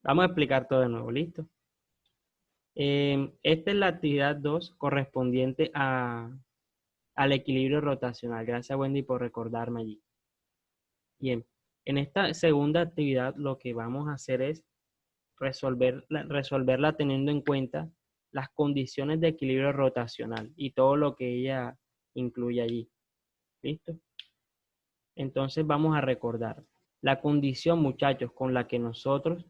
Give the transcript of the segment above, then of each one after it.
Vamos a explicar todo de nuevo, ¿listo? Esta es la actividad 2 correspondiente al equilibrio rotacional. Gracias, Wendy, por recordarme allí. Bien, en esta segunda actividad lo que vamos a hacer es resolverla teniendo en cuenta las condiciones de equilibrio rotacional y todo lo que ella incluye allí. ¿Listo? Entonces vamos a recordar la condición, muchachos, con la que nosotros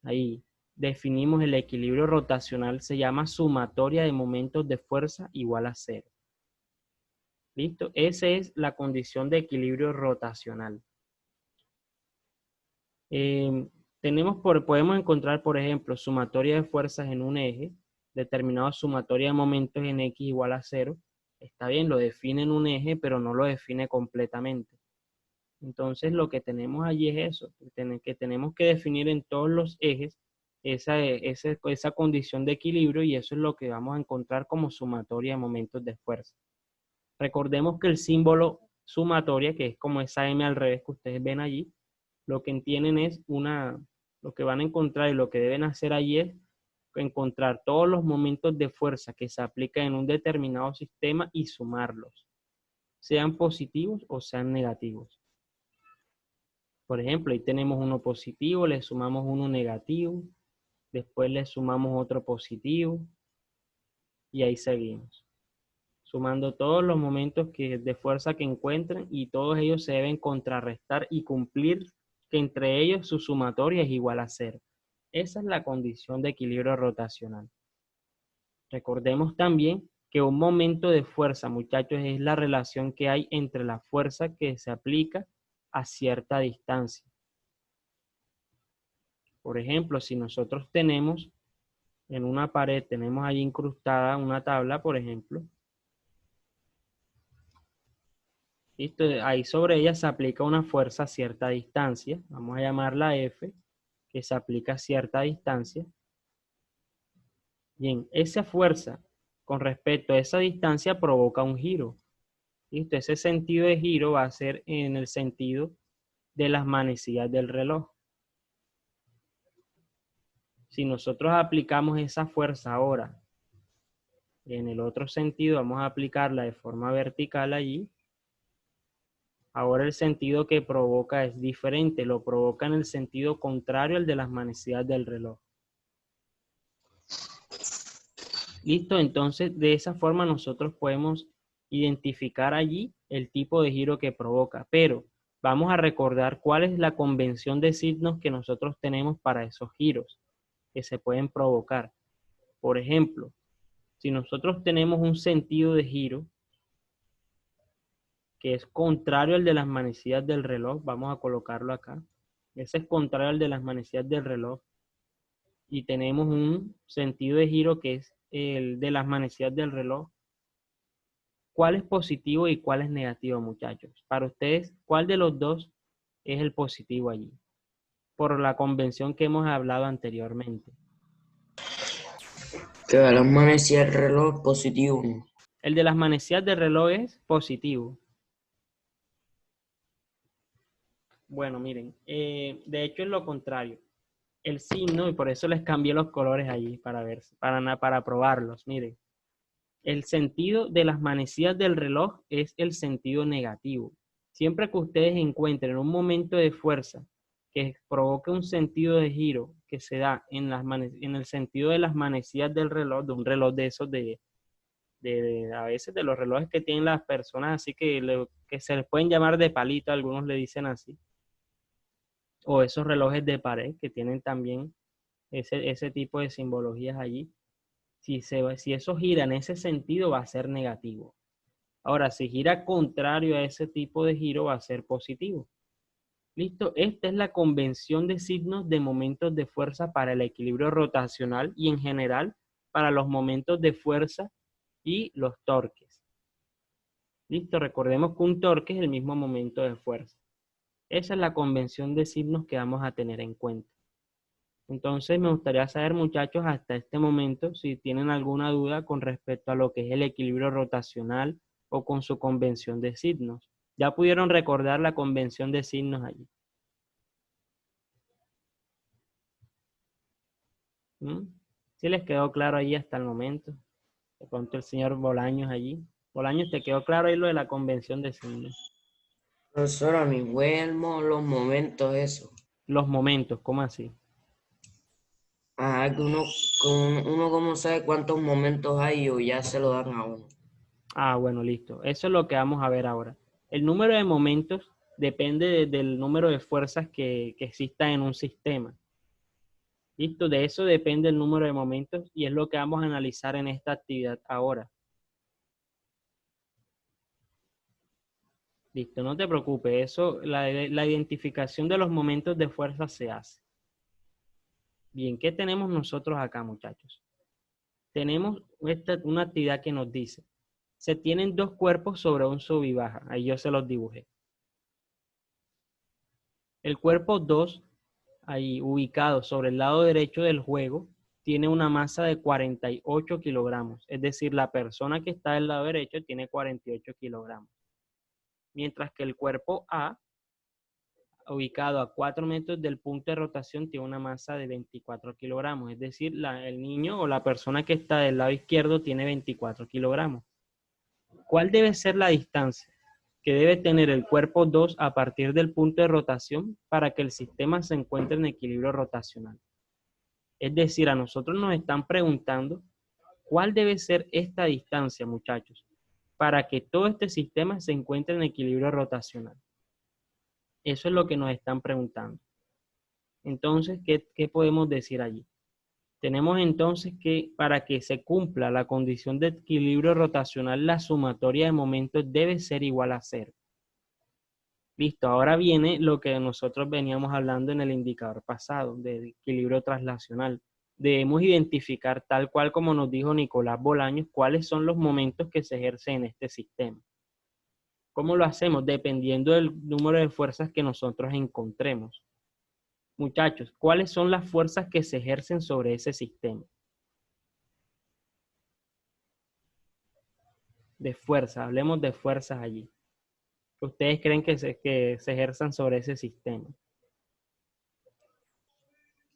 ahí definimos el equilibrio rotacional, se llama sumatoria de momentos de fuerza igual a cero. ¿Listo? Esa es la condición de equilibrio rotacional. Podemos encontrar, por ejemplo, sumatoria de fuerzas en un eje, determinado sumatoria de momentos en X igual a 0. Está bien, lo define en un eje, pero no lo define completamente. Entonces, lo que tenemos allí es eso, que tenemos que definir en todos los ejes esa condición de equilibrio, y eso es lo que vamos a encontrar como sumatoria de momentos de fuerza. Recordemos que el símbolo sumatoria, que es como esa M al revés que ustedes ven allí, lo que entienden es lo que van a encontrar y lo que deben hacer allí es encontrar todos los momentos de fuerza que se aplican en un determinado sistema y sumarlos, sean positivos o sean negativos. Por ejemplo, ahí tenemos uno positivo, le sumamos uno negativo, después le sumamos otro positivo y ahí seguimos, sumando todos los momentos de fuerza que encuentren, y todos ellos se deben contrarrestar y cumplir que entre ellos su sumatoria es igual a 0. Esa es la condición de equilibrio rotacional. Recordemos también que un momento de fuerza, muchachos, es la relación que hay entre la fuerza que se aplica a cierta distancia. Por ejemplo, si nosotros tenemos en una pared, tenemos ahí incrustada una tabla, por ejemplo, ¿listo? Ahí sobre ella se aplica una fuerza a cierta distancia, vamos a llamarla F, que se aplica a cierta distancia. Bien, esa fuerza con respecto a esa distancia provoca un giro. ¿Listo? Ese sentido de giro va a ser en el sentido de las manecillas del reloj. Si nosotros aplicamos esa fuerza ahora en el otro sentido, vamos a aplicarla de forma vertical allí. Ahora el sentido que provoca es diferente, lo provoca en el sentido contrario al de las manecillas del reloj. Listo, entonces de esa forma nosotros podemos identificar allí el tipo de giro que provoca, pero vamos a recordar cuál es la convención de signos que nosotros tenemos para esos giros que se pueden provocar. Por ejemplo, si nosotros tenemos un sentido de giro que es contrario al de las manecillas del reloj, vamos a colocarlo acá. Ese es contrario al de las manecillas del reloj. Y tenemos un sentido de giro que es el de las manecillas del reloj. ¿Cuál es positivo y cuál es negativo, muchachos? Para ustedes, ¿cuál de los dos es el positivo allí? Por la convención que hemos hablado anteriormente. Que va las manecillas del reloj positivo. El de las manecillas del reloj es positivo. Bueno, miren, de hecho es lo contrario. El signo, y por eso les cambié los colores allí para ver, para probarlos. Miren, el sentido de las manecillas del reloj es el sentido negativo. Siempre que ustedes encuentren un momento de fuerza que provoque un sentido de giro que se da en el sentido de las manecillas del reloj, de un reloj de esos a veces de los relojes que tienen las personas así que se les pueden llamar de palito, algunos le dicen así, o esos relojes de pared que tienen también ese tipo de simbologías allí. Si eso gira en ese sentido, va a ser negativo. Ahora, si gira contrario a ese tipo de giro, va a ser positivo. ¿Listo? Esta es la convención de signos de momentos de fuerza para el equilibrio rotacional y en general para los momentos de fuerza y los torques. ¿Listo? Recordemos que un torque es el mismo momento de fuerza. Esa es la convención de signos que vamos a tener en cuenta. Entonces me gustaría saber, muchachos, hasta este momento, si tienen alguna duda con respecto a lo que es el equilibrio rotacional o con su convención de signos. ¿Ya pudieron recordar la convención de signos allí? ¿Mm? ¿Sí les quedó claro ahí hasta el momento? De pronto el señor Bolaños allí. Bolaños, ¿te quedó claro ahí lo de la convención de signos? Profesora, mi vuelvo los momentos, eso. Los momentos, ¿cómo así? Ajá, que uno como sabe cuántos momentos hay o ya se lo dan a uno. Ah, bueno, listo. Eso es lo que vamos a ver ahora. El número de momentos depende del número de fuerzas que existan en un sistema. Listo, de eso depende el número de momentos y es lo que vamos a analizar en esta actividad ahora. Listo, no te preocupes, eso, la identificación de los momentos de fuerza se hace. Bien, ¿qué tenemos nosotros acá, muchachos? Tenemos una actividad que nos dice, se tienen dos cuerpos sobre un sub y baja. Ahí yo se los dibujé. El cuerpo 2, ahí ubicado sobre el lado derecho del juego, tiene una masa de 48 kilogramos. Es decir, la persona que está del lado derecho tiene 48 kilogramos. Mientras que el cuerpo A, ubicado a 4 metros del punto de rotación, tiene una masa de 24 kilogramos. Es decir, el niño o la persona que está del lado izquierdo tiene 24 kilogramos. ¿Cuál debe ser la distancia que debe tener el cuerpo 2 a partir del punto de rotación para que el sistema se encuentre en equilibrio rotacional? Es decir, a nosotros nos están preguntando cuál debe ser esta distancia, muchachos, para que todo este sistema se encuentre en equilibrio rotacional. Eso es lo que nos están preguntando. Entonces, ¿qué podemos decir allí? Tenemos entonces que para que se cumpla la condición de equilibrio rotacional, la sumatoria de momentos debe ser igual a cero. Listo, ahora viene lo que nosotros veníamos hablando en el indicador pasado, de equilibrio traslacional. Debemos identificar, tal cual como nos dijo Nicolás Bolaños, cuáles son los momentos que se ejercen en este sistema. ¿Cómo lo hacemos? Dependiendo del número de fuerzas que nosotros encontremos. Muchachos, ¿cuáles son las fuerzas que se ejercen sobre ese sistema? De fuerza, hablemos de fuerzas allí. ¿Ustedes creen que se ejerzan sobre ese sistema?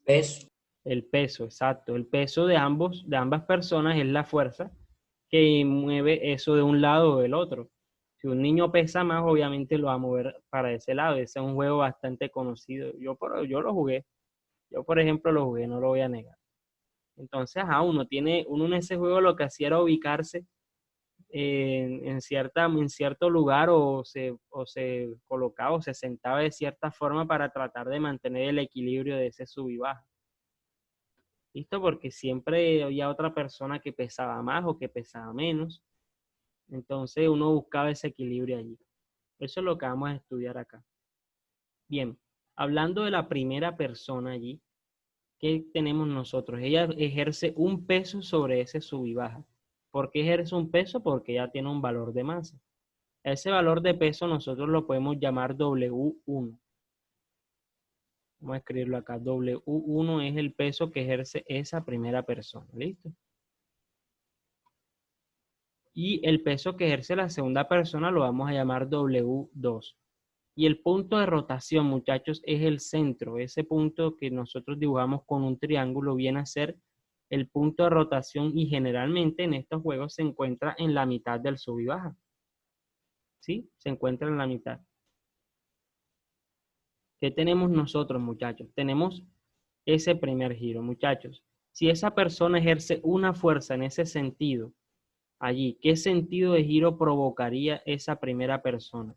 Peso. El peso, exacto. El peso de ambas personas es la fuerza que mueve eso de un lado o del otro. Si un niño pesa más, obviamente lo va a mover para ese lado. Ese es un juego bastante conocido. Yo lo jugué. Yo, por ejemplo, lo jugué, no lo voy a negar. Entonces, uno en ese juego lo que hacía era ubicarse en cierto lugar o se colocaba o se sentaba de cierta forma para tratar de mantener el equilibrio de ese sub y baja. ¿Listo? Porque siempre había otra persona que pesaba más o que pesaba menos. Entonces uno buscaba ese equilibrio allí. Eso es lo que vamos a estudiar acá. Bien, hablando de la primera persona allí, ¿qué tenemos nosotros? Ella ejerce un peso sobre ese sub y baja. ¿Por qué ejerce un peso? Porque ella tiene un valor de masa. Ese valor de peso nosotros lo podemos llamar W1. Vamos a escribirlo acá. W1 es el peso que ejerce esa primera persona. ¿Listo? Y el peso que ejerce la segunda persona lo vamos a llamar W2. Y el punto de rotación, muchachos, es el centro. Ese punto que nosotros dibujamos con un triángulo viene a ser el punto de rotación y generalmente en estos juegos se encuentra en la mitad del sub y baja. ¿Sí? Se encuentra en la mitad. ¿Qué tenemos nosotros, muchachos? Tenemos ese primer giro, muchachos. Si esa persona ejerce una fuerza en ese sentido, allí, ¿qué sentido de giro provocaría esa primera persona?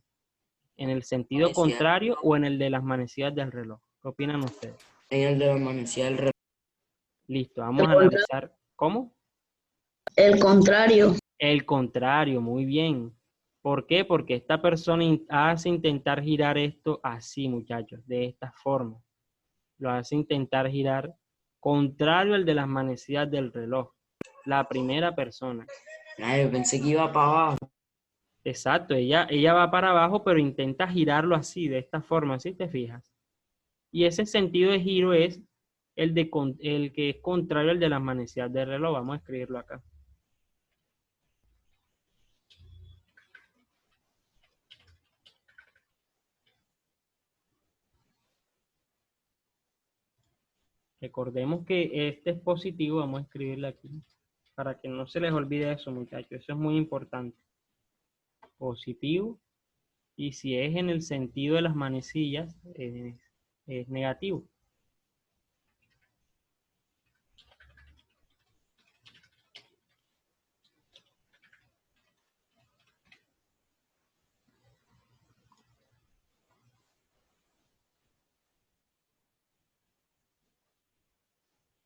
¿En el sentido Manecilla. contrario o en el de las manecillas del reloj? ¿Qué opinan ustedes? En el de la manecilla del reloj. Listo, vamos a analizar. ¿Cómo? El contrario. El contrario, muy bien. ¿Por qué? Porque esta persona hace intentar girar esto así, muchachos, de esta forma. Lo hace intentar girar contrario al de las manecillas del reloj. La primera persona. Ay, yo pensé que iba para abajo. Exacto, ella va para abajo, pero intenta girarlo así, de esta forma, ¿sí te fijas? Y ese sentido de giro es el que es contrario al de las manecillas del reloj. Vamos a escribirlo acá. Recordemos que este es positivo, vamos a escribirle aquí, para que no se les olvide eso, muchachos, eso es muy importante. Positivo, y si es en el sentido de las manecillas, es negativo.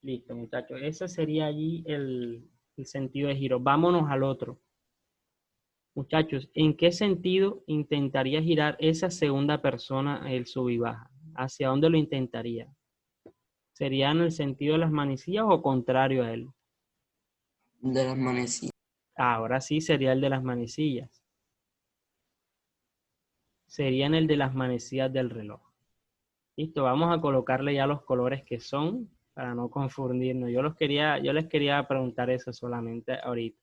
Listo, muchachos. Ese sería allí el sentido de giro. Vámonos al otro. Muchachos, ¿en qué sentido intentaría girar esa segunda persona el sub y baja? ¿Hacia dónde lo intentaría? ¿Sería en el sentido de las manecillas o contrario a él? De las manecillas. Ahora sí sería el de las manecillas. Sería en el de las manecillas del reloj. Listo, vamos a colocarle ya los colores que son para no confundirnos. Yo les quería preguntar eso solamente ahorita.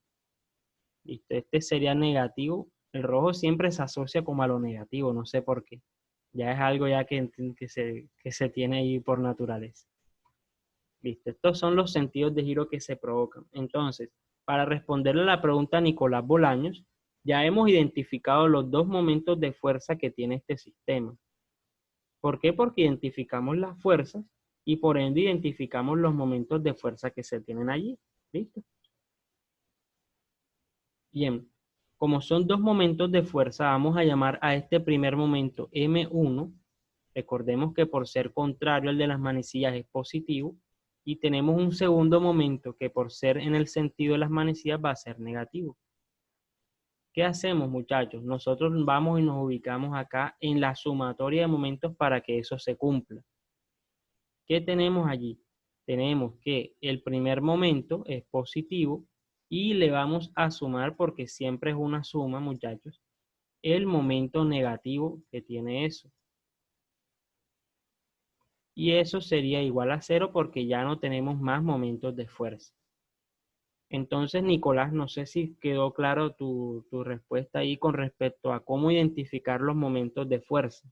Listo, este sería negativo. El rojo siempre se asocia como a lo negativo, no sé por qué. Ya es algo ya que se tiene ahí por naturaleza. Listo, estos son los sentidos de giro que se provocan. Entonces, para responderle a la pregunta a Nicolás Bolaños, ya hemos identificado los dos momentos de fuerza que tiene este sistema. ¿Por qué? Porque identificamos las fuerzas y por ende identificamos los momentos de fuerza que se tienen allí. ¿Listo? Bien, como son dos momentos de fuerza, vamos a llamar a este primer momento M1. Recordemos que por ser contrario al de las manecillas es positivo. Y tenemos un segundo momento que por ser en el sentido de las manecillas va a ser negativo. ¿Qué hacemos, muchachos? Nosotros vamos y nos ubicamos acá en la sumatoria de momentos para que eso se cumpla. ¿Qué tenemos allí? Tenemos que el primer momento es positivo y le vamos a sumar, porque siempre es una suma, muchachos, el momento negativo que tiene eso. Y eso sería igual a 0 porque ya no tenemos más momentos de fuerza. Entonces, Nicolás, no sé si quedó claro tu respuesta ahí con respecto a cómo identificar los momentos de fuerza.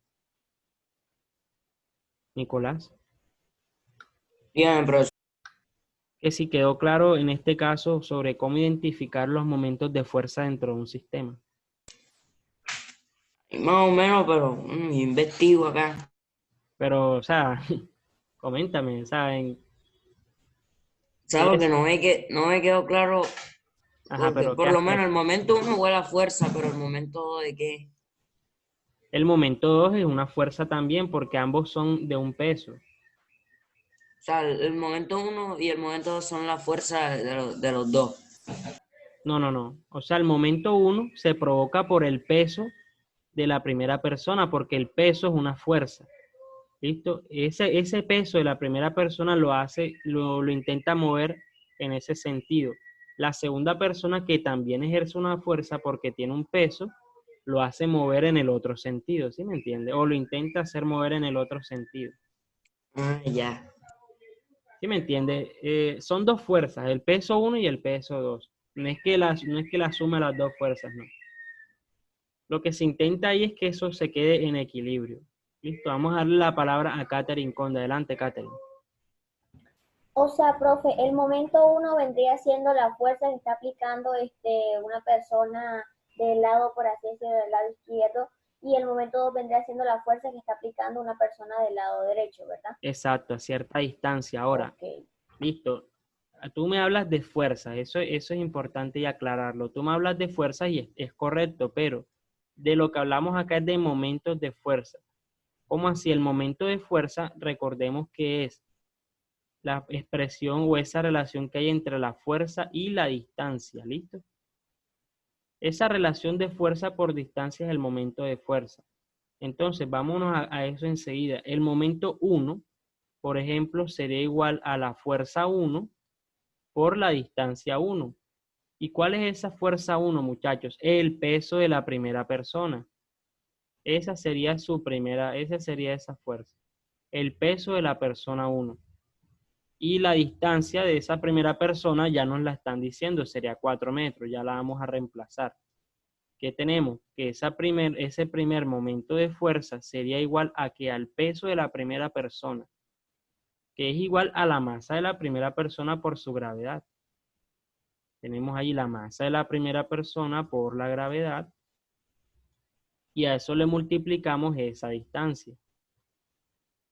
Nicolás, Dígame, profesor. que si quedó claro en este caso sobre cómo identificar los momentos de fuerza dentro de un sistema. Más o menos, pero investigo acá. Pero, o sea, coméntame, ¿saben? ¿Sabes? Que no me quedó claro, Ajá, porque pero por lo menos el momento uno huele a fuerza, pero el momento dos de qué. el momento 2 es una fuerza también porque ambos son de un peso. O sea, el momento uno y el momento dos son la fuerza de los dos. No, no, no. O sea, el momento 1 se provoca por el peso de la primera persona porque el peso es una fuerza. ¿Listo? Ese peso de la primera persona lo intenta mover en ese sentido. La segunda persona, que también ejerce una fuerza porque tiene un peso, lo hace mover en el otro sentido, ¿sí me entiende? O lo intenta hacer mover en el otro sentido. Ah, ya. ¿Sí me entiende? Son dos fuerzas, el peso 1 y el peso 2. No es que la suma de las dos fuerzas, no. Lo que se intenta ahí es que eso se quede en equilibrio. Listo, vamos a darle la palabra a Katherine Conde. Adelante, Katherine. O sea, profe, el momento uno vendría siendo la fuerza que está aplicando una persona del lado, por así decirlo, del lado izquierdo, y el momento dos vendría siendo la fuerza que está aplicando una persona del lado derecho, ¿verdad? Exacto, a cierta distancia. Ahora, Ok. listo. Tú me hablas de fuerza, eso es importante y aclararlo. Tú me hablas de fuerza y es correcto, pero de lo que hablamos acá es de momentos de fuerza. ¿Cómo así? El momento de fuerza, recordemos que es la expresión o esa relación que hay entre la fuerza y la distancia, ¿listo? Esa relación de fuerza por distancia es el momento de fuerza. Entonces, vámonos a eso enseguida. El momento 1, por ejemplo, sería igual a la fuerza 1 por la distancia 1. ¿Y cuál es esa fuerza 1, muchachos? El peso de la primera persona. Esa sería esa fuerza. El peso de la persona 1. Y la distancia de esa primera persona ya nos la están diciendo, sería 4 metros, ya la vamos a reemplazar. ¿Qué tenemos? Que ese primer momento de fuerza sería igual a que al peso de la primera persona. que es igual a la masa de la primera persona por su gravedad. Tenemos ahí la masa de la primera persona por la gravedad, y a eso le multiplicamos esa distancia.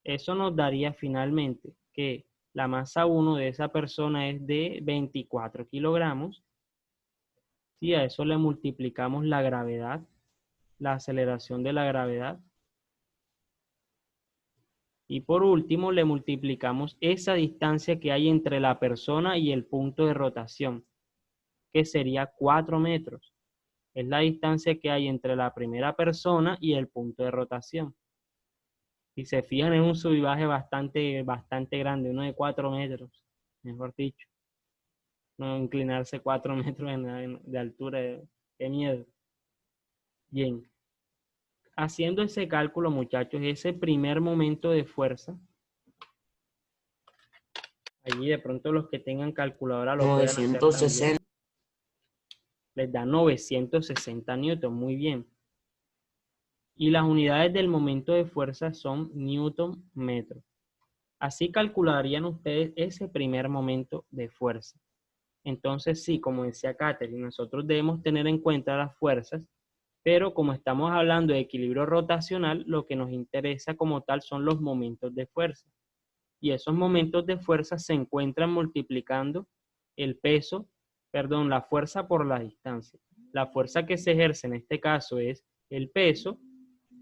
Eso nos daría finalmente que la masa 1 de esa persona es de 24 kilogramos. Y a eso le multiplicamos la gravedad, la aceleración de la gravedad. Y por último le multiplicamos esa distancia que hay entre la persona y el punto de rotación, que sería 4 metros. Es la distancia que hay entre la primera persona y el punto de rotación. Si se fijan, es un sub y baje bastante grande, uno de 4 metros, mejor dicho. No inclinarse 4 metros de altura, qué miedo. Bien. Haciendo ese cálculo, muchachos, ese primer momento de fuerza, allí de pronto los que tengan calculadora lo puedan hacer 960. también. Les da 960 newton, muy bien. Y las unidades del momento de fuerza son newton metro. Así calcularían ustedes ese primer momento de fuerza. Entonces, sí, como decía Katherine, nosotros debemos tener en cuenta las fuerzas, pero como estamos hablando de equilibrio rotacional, lo que nos interesa como tal son los momentos de fuerza. Y esos momentos de fuerza se encuentran multiplicando el peso, la fuerza por la distancia. La fuerza que se ejerce en este caso es el peso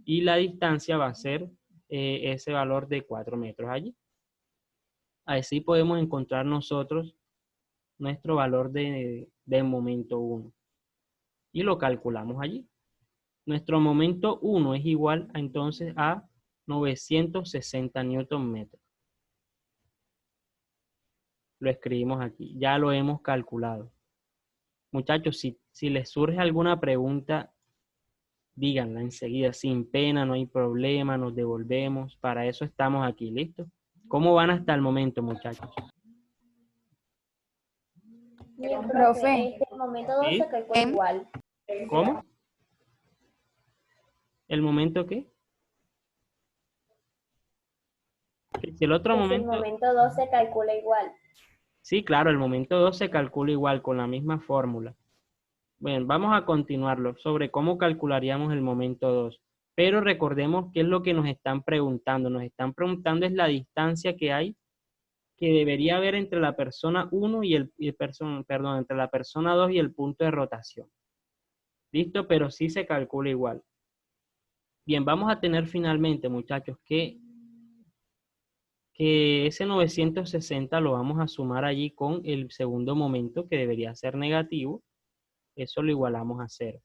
y la distancia va a ser ese valor de 4 metros allí. Así podemos encontrar nosotros nuestro valor de momento 1 y lo calculamos allí. Nuestro momento 1 es igual entonces a 960 newton metros. Lo escribimos aquí, ya lo hemos calculado. Muchachos, si les surge alguna pregunta, díganla enseguida, sin pena, no hay problema, nos devolvemos. Para eso estamos aquí, ¿listo? ¿Cómo van hasta el momento, muchachos? Bien, Profe. el momento 2 ¿Sí? se calcula igual. ¿Cómo? ¿El momento qué? Si el otro El momento... momento 2 se calcula igual. Sí, claro, el momento 2 se calcula igual, con la misma fórmula. Bien, vamos a continuarlo sobre cómo calcularíamos el momento 2. Pero recordemos qué es lo que nos están preguntando. Nos están preguntando es la distancia que hay, que debería haber entre la persona 1 entre la persona 2 y el punto de rotación. ¿Listo? Pero sí se calcula igual. Bien, vamos a tener finalmente, muchachos, que ese 960 lo vamos a sumar allí con el segundo momento, que debería ser negativo. Eso lo igualamos a 0.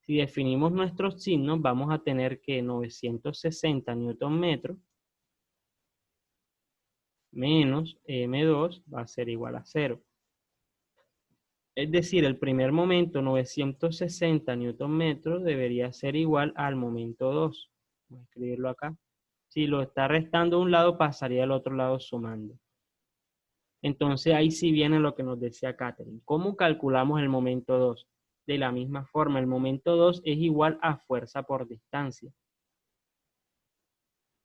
Si definimos nuestros signos, vamos a tener que 960 newton metros menos M2 va a ser igual a 0. Es decir, el primer momento, 960 newton metros, debería ser igual al momento 2. Voy a escribirlo acá. Si lo está restando a un lado, pasaría al otro lado sumando. Entonces ahí sí viene lo que nos decía Katherine. ¿Cómo calculamos el momento 2? De la misma forma, el momento 2 es igual a fuerza por distancia.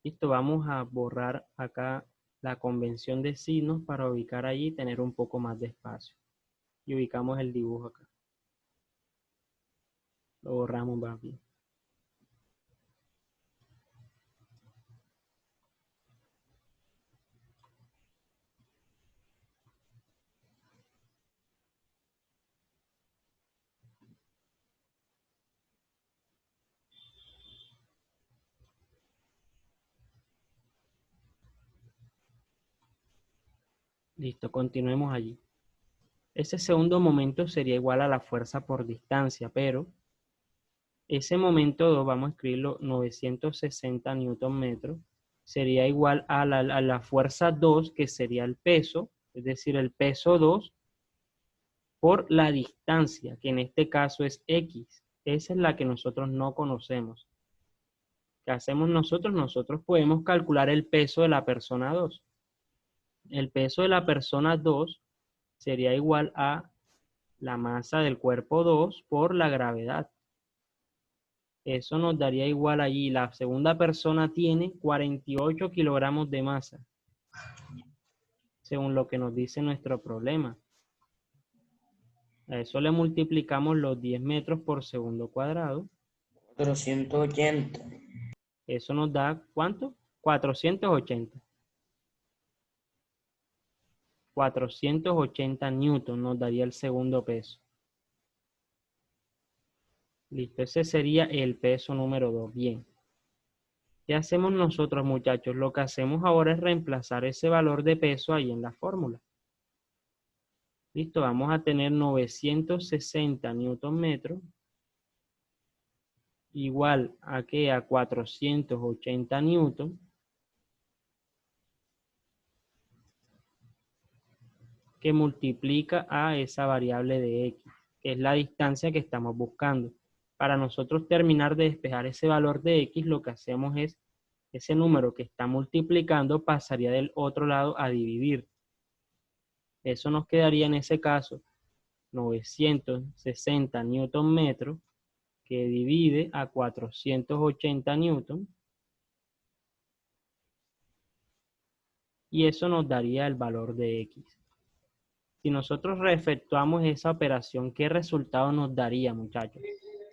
Listo, vamos a borrar acá la convención de signos para ubicar allí y tener un poco más de espacio. Y ubicamos el dibujo acá. Lo borramos más bien. Listo, continuemos allí. Ese segundo momento sería igual a la fuerza por distancia, pero ese momento 2, vamos a escribirlo 960 newton metros, sería igual a la fuerza 2, que sería el peso, es decir, el peso 2 por la distancia, que en este caso es X. Esa es la que nosotros no conocemos. ¿Qué hacemos nosotros? Nosotros podemos calcular el peso de la persona 2. El peso de la persona 2 sería igual a la masa del cuerpo 2 por la gravedad. Eso nos daría igual allí. La segunda persona tiene 48 kilogramos de masa. según lo que nos dice nuestro problema. A eso le multiplicamos los 10 metros por segundo cuadrado. 480. Eso nos da, ¿cuánto? 480. 480 newton nos daría el segundo peso. Listo, ese sería el peso número 2. Bien. ¿Qué hacemos nosotros, muchachos? Lo que hacemos ahora es reemplazar ese valor de peso ahí en la fórmula. Listo, vamos a tener 960 newton metros igual a que a 480 newton que multiplica a esa variable de x, que es la distancia que estamos buscando. Para nosotros terminar de despejar ese valor de x, lo que hacemos es, ese número que está multiplicando pasaría del otro lado a dividir. Eso nos quedaría en ese caso 960 newton metros que divide a 480 newton. Y eso nos daría el valor de x. Si nosotros reefectuamos esa operación, ¿qué resultado nos daría, muchachos?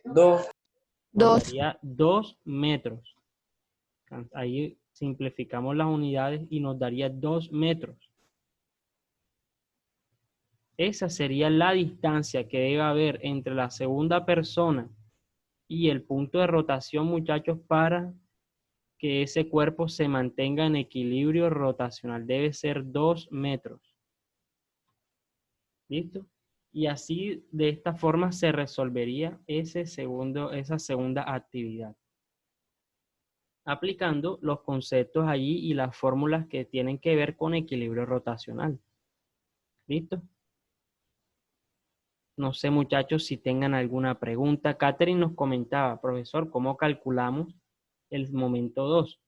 2. Nos daría 2 metros. Ahí simplificamos las unidades y nos daría 2 metros. Esa sería la distancia que debe haber entre la segunda persona y el punto de rotación, muchachos, para que ese cuerpo se mantenga en equilibrio rotacional. Debe ser 2 metros. ¿Listo? Y así, de esta forma, se resolvería esa segunda actividad. Aplicando los conceptos allí y las fórmulas que tienen que ver con equilibrio rotacional. ¿Listo? No sé, muchachos, si tengan alguna pregunta. Catherine nos comentaba, profesor, ¿cómo calculamos el momento 2?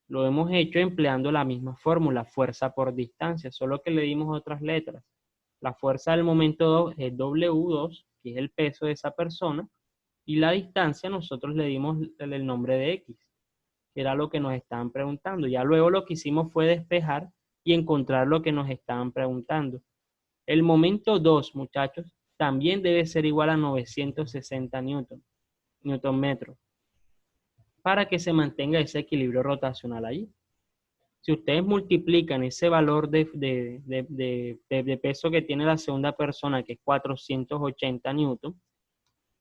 Lo hemos hecho empleando la misma fórmula, fuerza por distancia, solo que le dimos otras letras. La fuerza del momento 2 es W2, que es el peso de esa persona, y la distancia nosotros le dimos el nombre de X, que era lo que nos estaban preguntando. Ya luego lo que hicimos fue despejar y encontrar lo que nos estaban preguntando. El momento 2, muchachos, también debe ser igual a 960 newton metros, para que se mantenga ese equilibrio rotacional allí. Si ustedes multiplican ese valor de peso que tiene la segunda persona, que es 480 newton,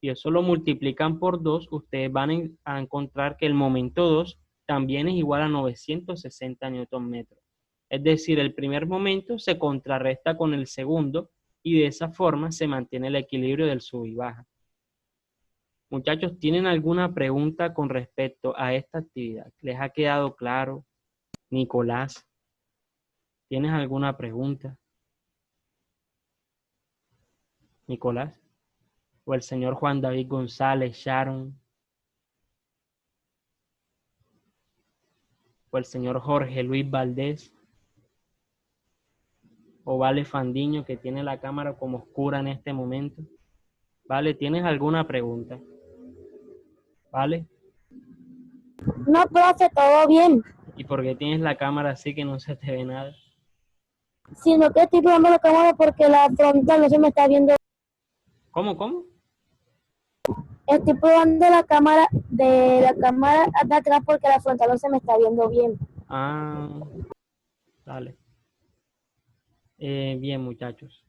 y eso lo multiplican por 2, ustedes van a encontrar que el momento 2 también es igual a 960 newton metros. Es decir, el primer momento se contrarresta con el segundo y de esa forma se mantiene el equilibrio del sub y baja. Muchachos, ¿tienen alguna pregunta con respecto a esta actividad? ¿Les ha quedado claro? Nicolás, ¿tienes alguna pregunta? Nicolás, o el señor Juan David González, Sharon, o el señor Jorge Luis Valdés, o Vale Fandiño, que tiene la cámara como oscura en este momento. Vale, ¿tienes alguna pregunta? ¿Vale? No, profe, todo bien. ¿Y por qué tienes la cámara así que no se te ve nada? Sino que estoy probando la cámara porque la frontal no se me está viendo. ¿Cómo? Estoy probando la cámara de atrás porque la frontal no se me está viendo bien. Ah, dale. Bien, muchachos.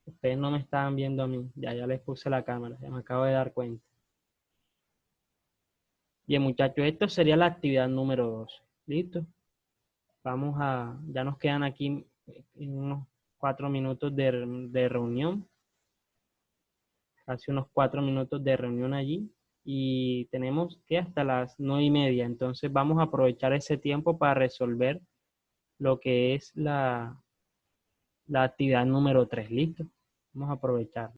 Ustedes no me estaban viendo a mí. Ya les puse la cámara. Ya me acabo de dar cuenta. Bien, muchachos. Esto sería la actividad número 2. ¿Listo? Ya nos quedan aquí unos 4 minutos de reunión. Casi unos 4 minutos de reunión allí. Y tenemos que hasta las 9:30. Entonces vamos a aprovechar ese tiempo para resolver lo que es la actividad número 3. ¿Listo? Vamos a aprovechar.